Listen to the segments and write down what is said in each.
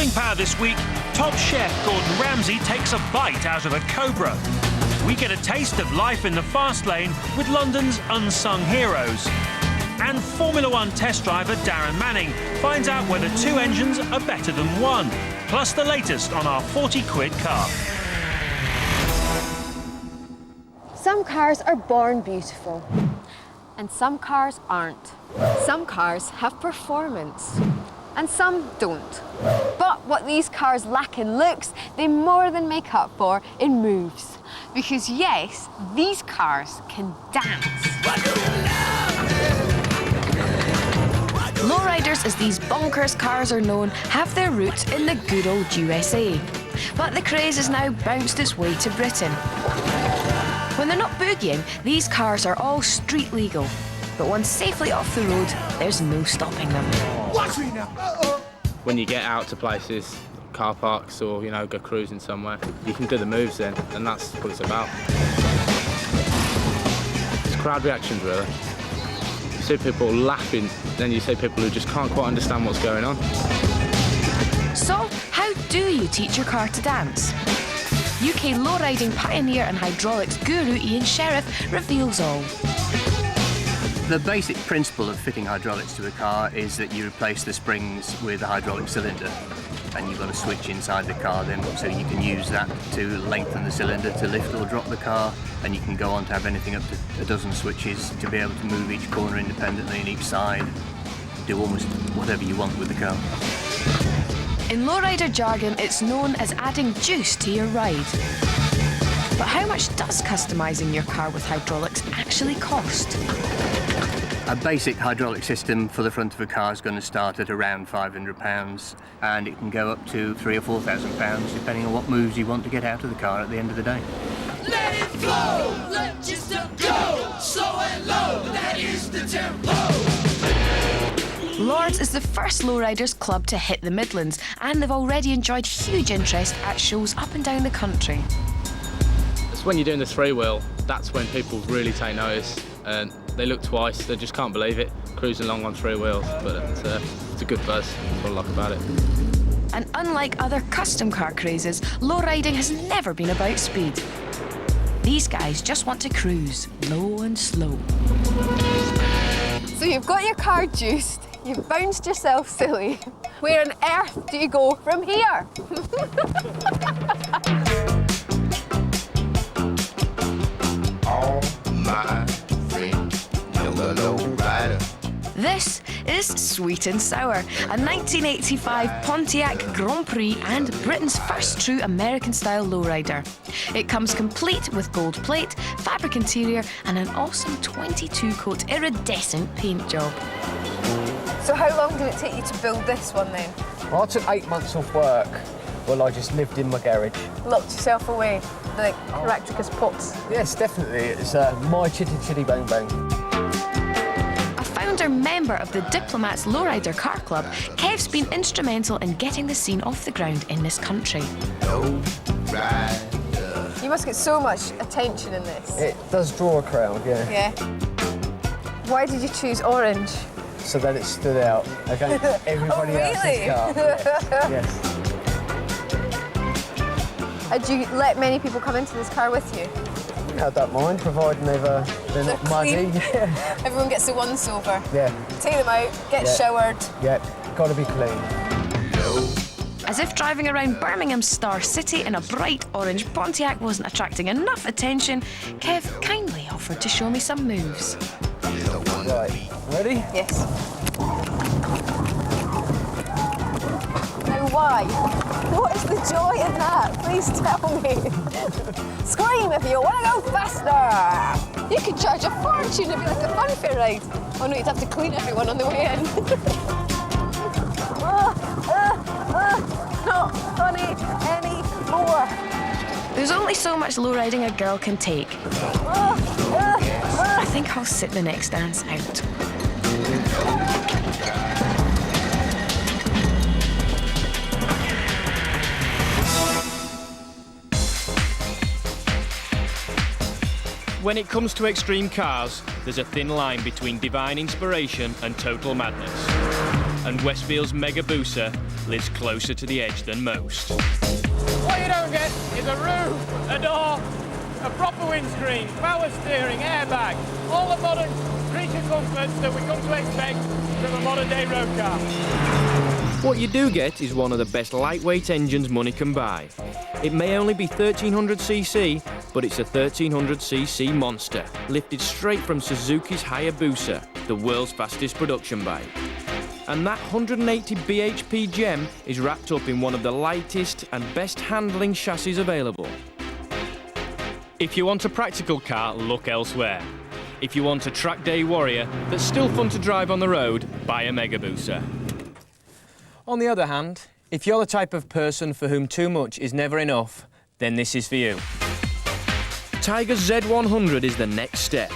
Pulling power this week, top chef Gordon Ramsay takes a bite out of a cobra. We get a taste of life in the fast lane with London's unsung heroes. And Formula One test driver Darren Manning finds out whether two engines are better than one. Plus the latest on our 40-quid car. Some cars are born beautiful. And some cars aren't. Some cars have performance. And some don't. But what these cars lack in looks, they more than make up for in moves. Because yes, these cars can dance. Lowriders, as these bonkers cars are known, have their roots in the good old USA. But the craze has now bounced its way to Britain. When they're not boogieing, these cars are all street legal. But once safely off the road, there's no stopping them. Watch me now. When you get out to places, car parks, or go cruising somewhere, you can do the moves then, and that's what it's about. It's crowd reactions, really. You see people laughing, then you see people who just can't quite understand what's going on. So, how do you teach your car to dance? UK lowriding pioneer and hydraulics guru Ian Sheriff reveals all. The basic principle of fitting hydraulics to a car is that you replace the springs with a hydraulic cylinder, and you've got a switch inside the car then, so you can use that to lengthen the cylinder to lift or drop the car, and you can go on to have anything up to a dozen switches to be able to move each corner independently and each side, do almost whatever you want with the car. In lowrider jargon, it's known as adding juice to your ride. But how much does customising your car with hydraulics actually cost? A basic hydraulic system for the front of a car is going to start at around £500, and it can go up to £3,000 or £4,000 depending on what moves you want to get out of the car at the end of the day. Let it flow, let just go, slow and low, that is the tempo. Lords is the first lowriders club to hit the Midlands, and they've already enjoyed huge interest at shows up and down the country. It's when you're doing the three-wheel, that's when people really take notice, and they look twice, they just can't believe it, cruising along on three wheels, but it's a good buzz, that's what I like about it. And unlike other custom car crazes, lowriding has never been about speed. These guys just want to cruise, low and slow. So you've got your car juiced, you've bounced yourself silly. Where on earth do you go from here? All my friends know the Lowrider. This is Sweet and Sour, a 1985 Pontiac Grand Prix and Britain's first true American-style lowrider. It comes complete with gold plate, fabric interior and an awesome 22-coat iridescent paint job. So how long did it take you to build this one then? Well, I took 8 months off work. Well, I just lived in my garage. Locked yourself away, like Caractacus pots? Yes, definitely. It's my chitty chitty bang bang. A founder member of the Diplomats Lowrider Car Club, Kev's been instrumental in getting the scene off the ground in this country. You must get so much attention in this. It does draw a crowd, yeah. Yeah. Why did you choose orange? So that it stood out against everybody else's car. Yes. Did you let many people come into this car with you? I don't mind, providing they're not muddy. Yeah. Everyone gets a once-over. Yeah. Take them out, get showered. Yeah, got to be clean. As if driving around Birmingham's Star City in a bright orange Pontiac wasn't attracting enough attention, Kev kindly offered to show me some moves. Right, ready? Yes. Now why? What is the joy in that? Please tell me. Scream if you want to go faster. You could charge a fortune if you like a funfair ride. Oh no, you'd have to clean everyone on the way in. Not funny anymore. There's only so much lowriding a girl can take. I think I'll sit the next dance out. When it comes to extreme cars, there's a thin line between divine inspiration and total madness. And Westfield's Megabusa lives closer to the edge than most. What you don't get is a roof, a door, a proper windscreen, power steering, airbag, all the modern creature comforts that we come to expect from a modern-day road car. What you do get is one of the best lightweight engines money can buy. It may only be 1300cc, but it's a 1300cc monster, lifted straight from Suzuki's Hayabusa, the world's fastest production bike. And that 180 bhp gem is wrapped up in one of the lightest and best handling chassis available. If you want a practical car, look elsewhere. If you want a track day warrior that's still fun to drive on the road, buy a Megabusa. On the other hand, if you're the type of person for whom too much is never enough, then this is for you. Tiger Z100 is the next step.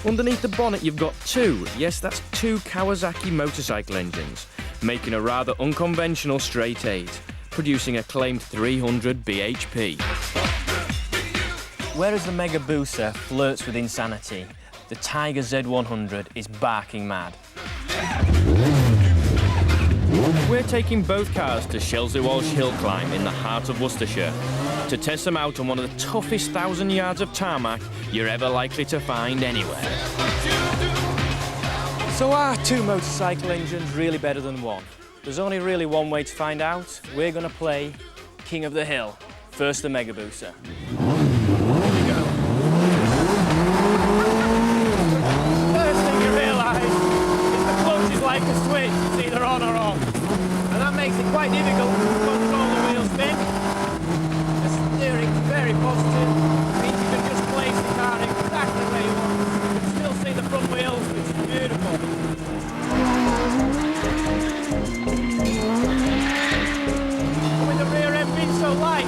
Underneath the bonnet you've got two Kawasaki motorcycle engines, making a rather unconventional straight 8, producing a claimed 300 bhp. Whereas the Megabusa flirts with insanity, the Tiger Z100 is barking mad. We're taking both cars to Chelsea Walsh Hill Climb in the heart of Worcestershire to test them out on one of the toughest 1,000 yards of tarmac you're ever likely to find anywhere. So are two motorcycle engines really better than one? There's only really one way to find out. We're going to play King of the Hill. First the Megabusa. First thing you realise is the clutch is like a switch, it's either on or off. And that makes it quite difficult to control the wheel spin. The steering's very positive, means you can just place the car exactly where you want. You can still see the front wheels, which is beautiful. And with the rear end being so light,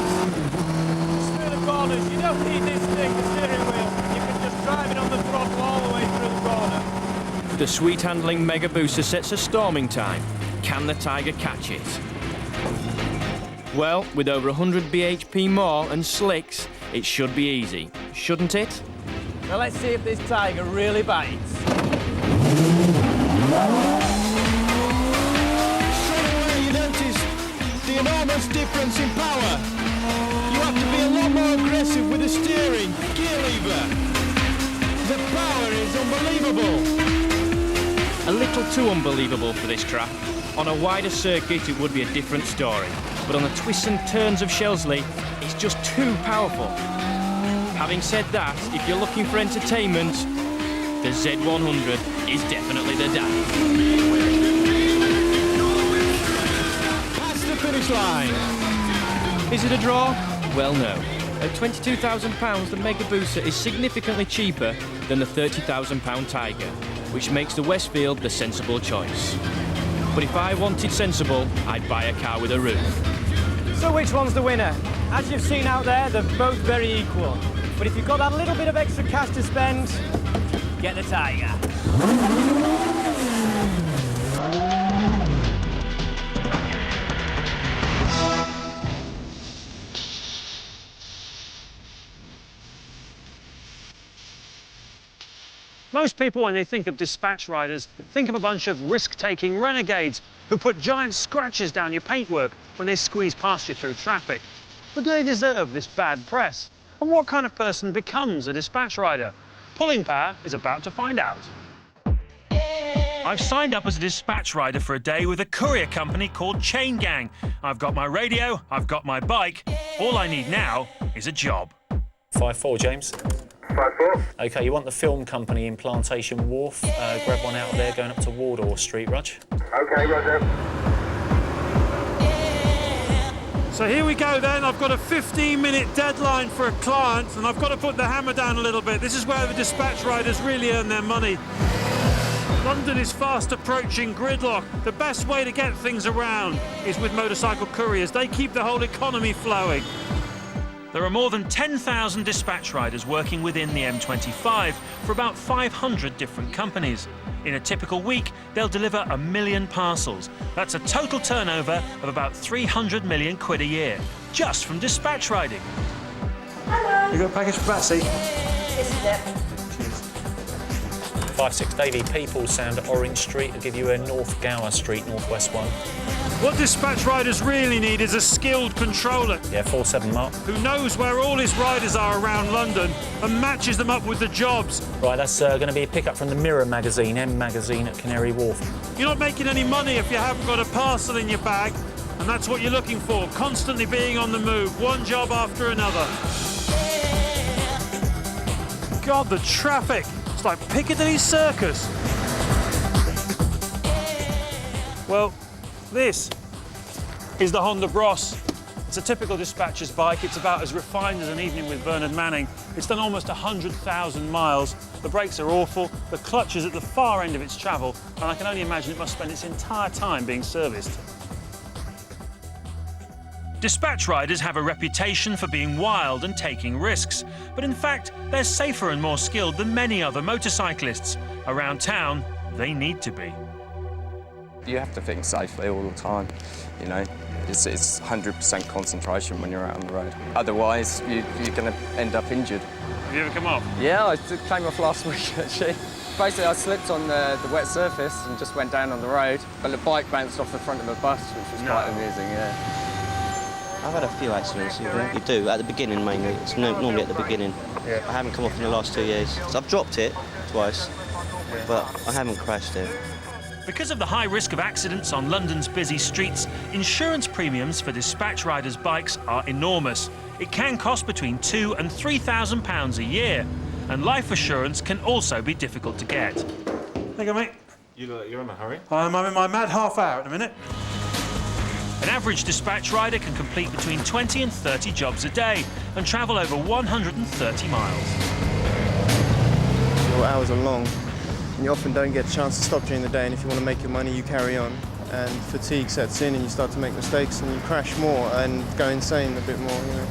through the corners, you don't need this thing, the steering wheel. You can just drive it on the throttle all the way through the corner. The sweet-handling Megabusa sets a storming time. Can the Tiger catch it? Well, with over 100 bhp more and slicks, it should be easy, shouldn't it? Now let's see if this Tiger really bites. Straight away you notice the enormous difference in power. You have to be a lot more aggressive with the steering, gear lever. The power is unbelievable. A little too unbelievable for this track. On a wider circuit, it would be a different story. But on the twists and turns of Shelsley, it's just too powerful. Having said that, if you're looking for entertainment, the Z100 is definitely the daddy. Past the finish line. Is it a draw? Well, no. At £22,000, the Megabusa is significantly cheaper than the £30,000 Tiger, which makes the Westfield the sensible choice. But if I wanted sensible, I'd buy a car with a roof. So which one's the winner? As you've seen out there, they're both very equal. But if you've got that little bit of extra cash to spend, get the Tiger. Most people, when they think of dispatch riders, think of a bunch of risk-taking renegades who put giant scratches down your paintwork when they squeeze past you through traffic. But do they deserve this bad press? And what kind of person becomes a dispatch rider? Pulling Power is about to find out. I've signed up as a dispatch rider for a day with a courier company called Chain Gang. I've got my radio, I've got my bike. All I need now is a job. 5-4, James. 5-4. OK, you want the film company in Plantation Wharf. Grab one out of there going up to Wardour Street, Rog. OK, Roger. So here we go then. I've got a 15-minute deadline for a client and I've got to put the hammer down a little bit. This is where the dispatch riders really earn their money. London is fast approaching gridlock. The best way to get things around is with motorcycle couriers. They keep the whole economy flowing. There are more than 10,000 dispatch riders working within the M25 for about 500 different companies. In a typical week, they'll deliver 1 million parcels. That's a total turnover of about 300 million quid a year, just from dispatch riding. Hello. You got a package for Batsy? This is it. 56 daily people sound at Orange Street will give you a North Gower Street, Northwest one. What dispatch riders really need is a skilled controller. Yeah, 47 Mark. Who knows where all his riders are around London and matches them up with the jobs. Right, that's going to be a pickup from the Mirror magazine, M magazine at Canary Wharf. You're not making any money if you haven't got a parcel in your bag, and that's what you're looking for, constantly being on the move, one job after another. God, the traffic. It's like Piccadilly Circus. Well, this is the Honda Bros. It's a typical dispatcher's bike. It's about as refined as an evening with Bernard Manning. It's done almost 100,000 miles. The brakes are awful. The clutch is at the far end of its travel, and I can only imagine it must spend its entire time being serviced. Dispatch riders have a reputation for being wild and taking risks, but in fact, they're safer and more skilled than many other motorcyclists. Around town, they need to be. You have to think safely all the time, you know. It's 100% concentration when you're out on the road. Otherwise, you're going to end up injured. Have you ever come off? Yeah, I came off last week, actually. Basically, I slipped on the wet surface and just went down on the road, but the bike bounced off the front of a bus, which was quite amusing, yeah. I've had a few accidents, you do, at the beginning mainly. It's normally at the beginning. Yeah. I haven't come off in the last 2 years. So I've dropped it twice, but I haven't crashed it. Because of the high risk of accidents on London's busy streets, insurance premiums for dispatch riders' bikes are enormous. It can cost between £2,000 and £3,000 a year, and life assurance can also be difficult to get. There you go, mate. You're in a hurry? I'm in my mad half hour in a minute. An average dispatch rider can complete between 20 and 30 jobs a day and travel over 130 miles. Your hours are long, and you often don't get a chance to stop during the day, and if you want to make your money, you carry on. And fatigue sets in, and you start to make mistakes, and you crash more and go insane a bit more, you know.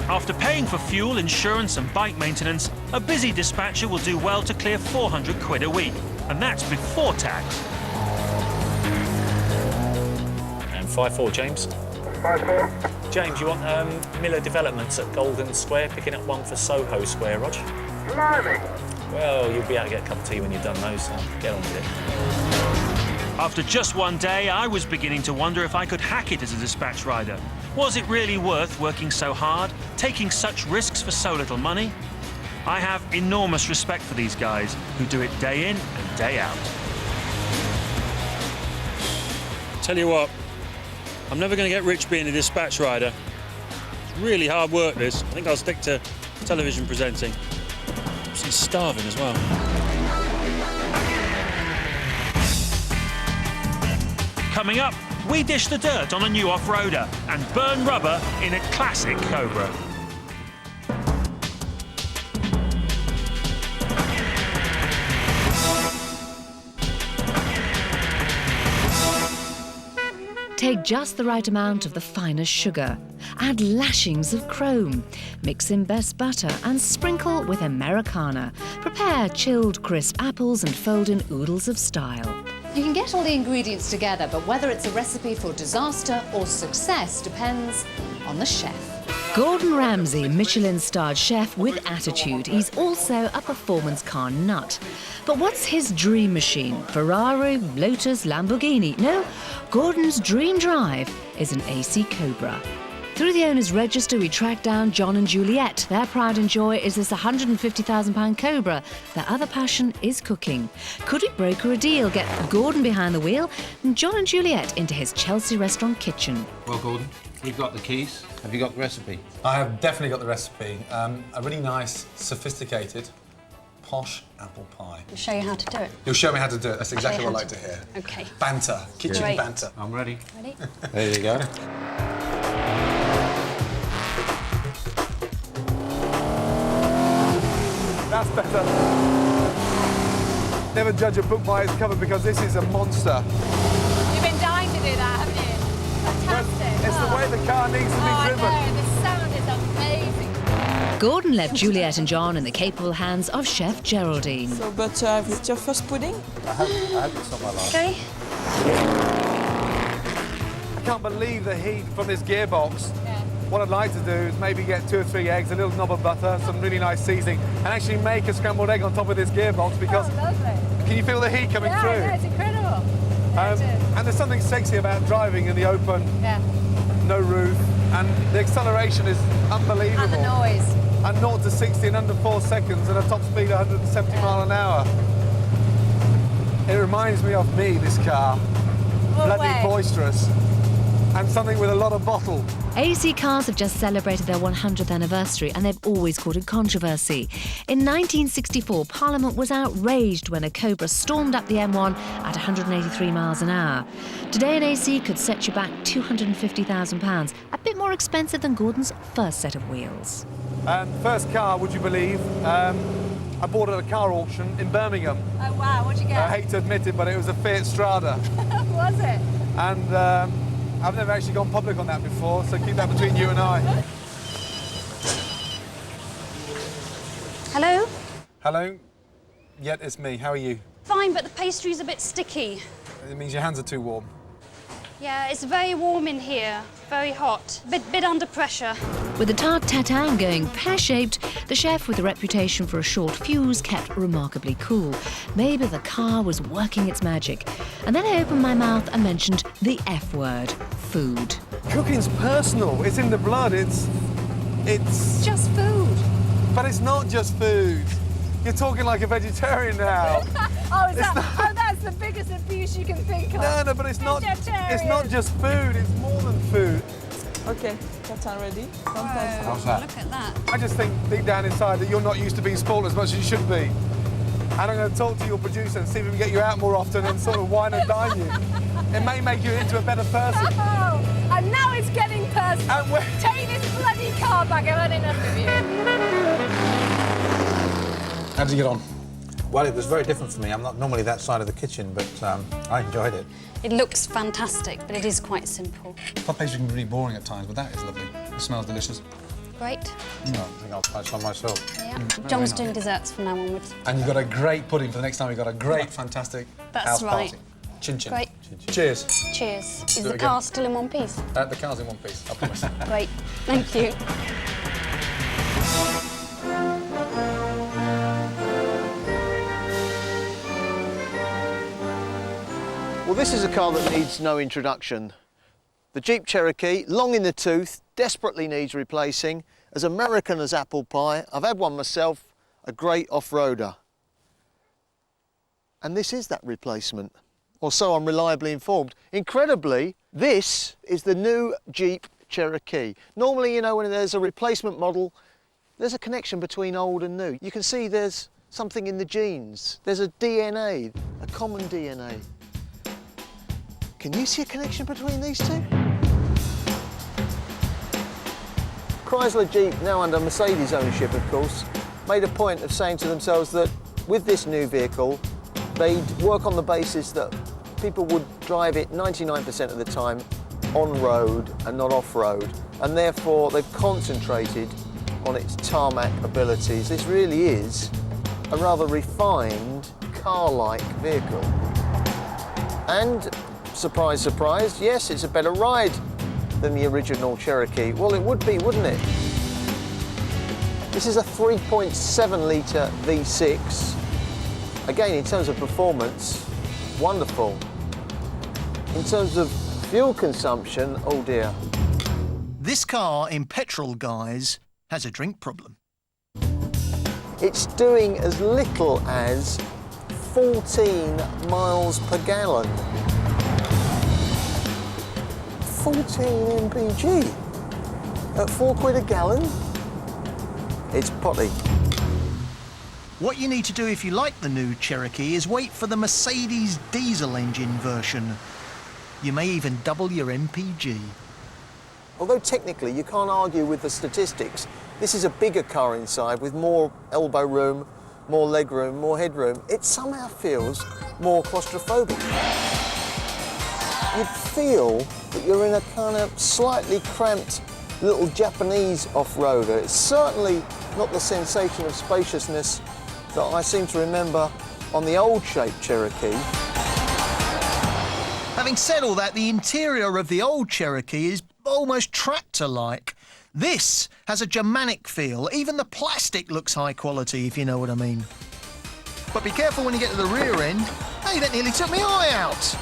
After paying for fuel, insurance and bike maintenance, a busy dispatcher will do well to clear 400 quid a week, and that's before tax. 5-4, James. 5-4. James, you want Miller Developments at Golden Square, picking up one for Soho Square, Rog? Blimey. Well, you'll be able to get a cup of tea when you've done those, so get on with it. After just one day, I was beginning to wonder if I could hack it as a dispatch rider. Was it really worth working so hard, taking such risks for so little money? I have enormous respect for these guys who do it day in and day out. Tell you what, I'm never going to get rich being a dispatch rider. It's really hard work, this. I think I'll stick to television presenting. She's starving as well. Coming up, we dish the dirt on a new off-roader and burn rubber in a classic Cobra. Take just the right amount of the finest sugar. Add lashings of chrome. Mix in best butter and sprinkle with Americana. Prepare chilled crisp apples and fold in oodles of style. You can get all the ingredients together, but whether it's a recipe for disaster or success depends on the chef. Gordon Ramsay, Michelin-starred chef with attitude. He's also a performance car nut. But what's his dream machine? Ferrari, Lotus, Lamborghini? No, Gordon's dream drive is an AC Cobra. Through the owner's register, we tracked down John and Juliet. Their pride and joy is this £150,000 Cobra. Their other passion is cooking. Could we broker a deal, get Gordon behind the wheel, and John and Juliet into his Chelsea restaurant kitchen? Well, Gordon, we've got the keys. Have you got the recipe? I have definitely got the recipe. A really nice, sophisticated, posh apple pie. I'll show you how to do it. You'll show me how to do it. That's exactly what I like to hear. OK. Banter. Kitchen Great. banter. I'm ready. Ready? There you go. That's better. Never judge a book by its cover because this is a monster. You've been dying to do that, haven't you? Fantastic. It's the way the car needs to be driven. I know, the sound is amazing. Gordon left Juliet and John in the capable hands of Chef Geraldine. So, but it's your first pudding? I had this on my life. OK. I can't believe the heat from this gearbox. Yeah. what I'd like to do is maybe get 2 or 3 eggs, a little knob of butter, some really nice seasoning, and actually make a scrambled egg on top of this gearbox because... Oh, lovely. Can you feel the heat coming through? Yeah, it's incredible. And there's something sexy about driving in the open, no roof, and the acceleration is unbelievable. And the noise. And 0 to 60 in under 4 seconds and a top speed of 170 mile an hour. It reminds me of me, this car. Bloody boisterous. And something with a lot of bottle. AC cars have just celebrated their 100th anniversary and they've always courted controversy. In 1964, Parliament was outraged when a Cobra stormed up the M1 at 183 miles an hour. Today, an AC could set you back £250,000, a bit more expensive than Gordon's first set of wheels. First car, would you believe, I bought at a car auction in Birmingham. Oh, wow, what'd you get? I hate to admit it, but it was a Fiat Strada. Was it? And I've never actually gone public on that before, so keep that between you and I. Hello? Hello? Yeah, it's me. How are you? Fine, but the pastry's a bit sticky. It means your hands are too warm. Yeah, it's very warm in here. Very hot. Bit under pressure. With the tarte tatin going pear-shaped, the chef with a reputation for a short fuse kept remarkably cool. Maybe the car was working its magic. And then I opened my mouth and mentioned the F word, food. Cooking's personal. It's in the blood. It's just food. But it's not just food. You're talking like a vegetarian now. Oh, that's the biggest abuse you can think of. No, but it's not just food, it's more than food. Okay, tatin ready. How's that? Look at that. I just think deep down inside that you're not used to being spoiled as much as you should be. And I'm going to talk to your producer and see if we can get you out more often and sort of wine and dine you. It may make you into a better person. Oh, and now it's getting personal. Take this bloody car back, I've had enough of you. How did you get on? Well, it was very different for me. I'm not normally that side of the kitchen, but I enjoyed it. It looks fantastic, but it is quite simple. Puff pastry can be really boring at times, but that is lovely. It smells delicious. Great. I think I'll try some myself. Yeah. John's doing desserts from now onwards. And you've got a great pudding for the next time. You've got a great, fantastic house right. party. Chin chin. Great. Cheers. Cheers. Is Do the it car again. still in one piece? The car's in one piece, I promise. Great. Thank you. Well, this is a car that needs no introduction. The Jeep Cherokee, long in the tooth, desperately needs replacing. As American as apple pie, I've had one myself, a great off-roader. And this is that replacement, or so I'm reliably informed. Incredibly, this is the new Jeep Cherokee. Normally, you know, when there's a replacement model, there's a connection between old and new. You can see there's something in the genes. There's a DNA, a common DNA. Can you see a connection between these two? Chrysler Jeep, now under Mercedes ownership of course, made a point of saying to themselves that with this new vehicle, they'd work on the basis that people would drive it 99% of the time on road and not off road, and therefore they've concentrated on its tarmac abilities. This really is a rather refined car-like vehicle. And surprise, surprise, yes, it's a better ride than the original Cherokee. Well, it would be, wouldn't it? This is a 3.7 litre V6. Again, in terms of performance, wonderful. In terms of fuel consumption, oh dear. This car in petrol guise has a drink problem. It's doing as little as 14 miles per gallon. 14 mpg at £4 a gallon. It's potty. What you need to do if you like the new Cherokee is wait for the Mercedes diesel engine version. You may even double your MPG. Although technically you can't argue with the statistics, this is a bigger car inside with more elbow room, more leg room, more headroom. It somehow feels more claustrophobic. You'd feel that you're in a kind of slightly cramped little Japanese off-roader. It's certainly not the sensation of spaciousness that I seem to remember on the old-shaped Cherokee. Having said all that, the interior of the old Cherokee is almost tractor-like. This has a Germanic feel. Even the plastic looks high quality, if you know what I mean. But be careful when you get to the rear end. Hey, that nearly took my eye out.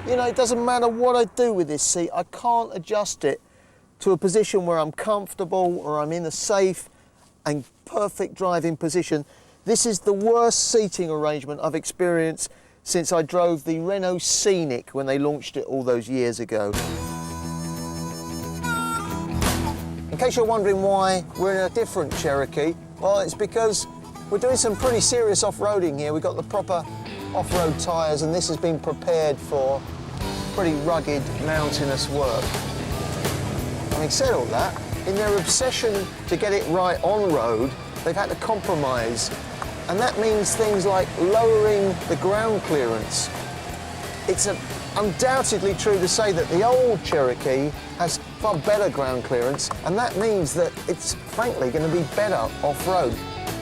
You know, it doesn't matter what I do with this seat, I can't adjust it to a position where I'm comfortable or I'm in a safe and perfect driving position. This is the worst seating arrangement I've experienced since I drove the Renault Scenic when they launched it all those years ago. In case you're wondering why we're in a different Cherokee, well, it's because we're doing some pretty serious off-roading here. We've got the proper off-road tyres, and this has been prepared for pretty rugged, mountainous work. Having said all that, in their obsession to get it right on road, they've had to compromise. And that means things like lowering the ground clearance. It's undoubtedly true to say that the old Cherokee has far better ground clearance, and that means that it's frankly going to be better off-road.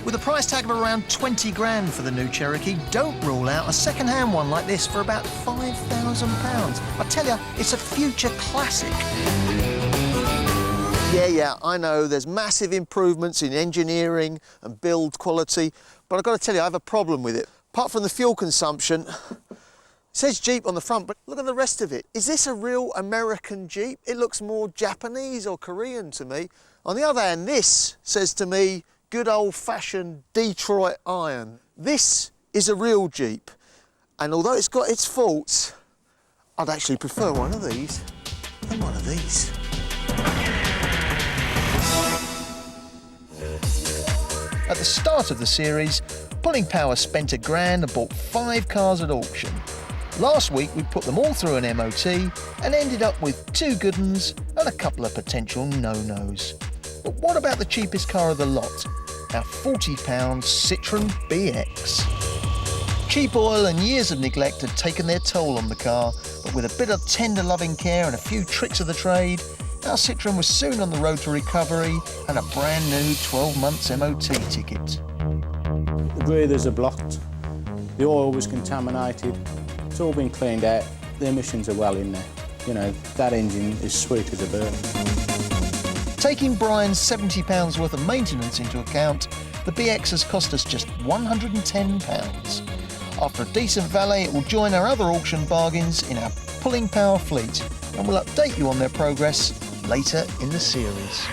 With a price tag of around 20 grand for the new Cherokee, don't rule out a second-hand one like this for about £5,000. I tell you, it's a future classic. Yeah, I know there's massive improvements in engineering and build quality, but I've got to tell you, I have a problem with it. Apart from the fuel consumption, it says Jeep on the front, but look at the rest of it. Is this a real American Jeep? It looks more Japanese or Korean to me. On the other hand, this says to me, good old-fashioned Detroit iron. This is a real Jeep, and although it's got its faults, I'd actually prefer one of these than one of these. At the start of the series, Pulling Power spent £1 grand and bought 5 cars at auction. Last week we put them all through an MOT and ended up with 2 good uns and a couple of potential no-nos. But what about the cheapest car of the lot? Our £40 Citroen BX. Cheap oil and years of neglect had taken their toll on the car, but with a bit of tender loving care and a few tricks of the trade, our Citroen was soon on the road to recovery and a brand new 12 months MOT ticket. The breathers are blocked, the oil was contaminated, it's all been cleaned out, the emissions are well in there. You know, that engine is sweet as a bird. Taking Brian's £70 worth of maintenance into account, the BX has cost us just £110. After a decent valet, it will join our other auction bargains in our Pulling Power fleet, and we'll update you on their progress later in the series.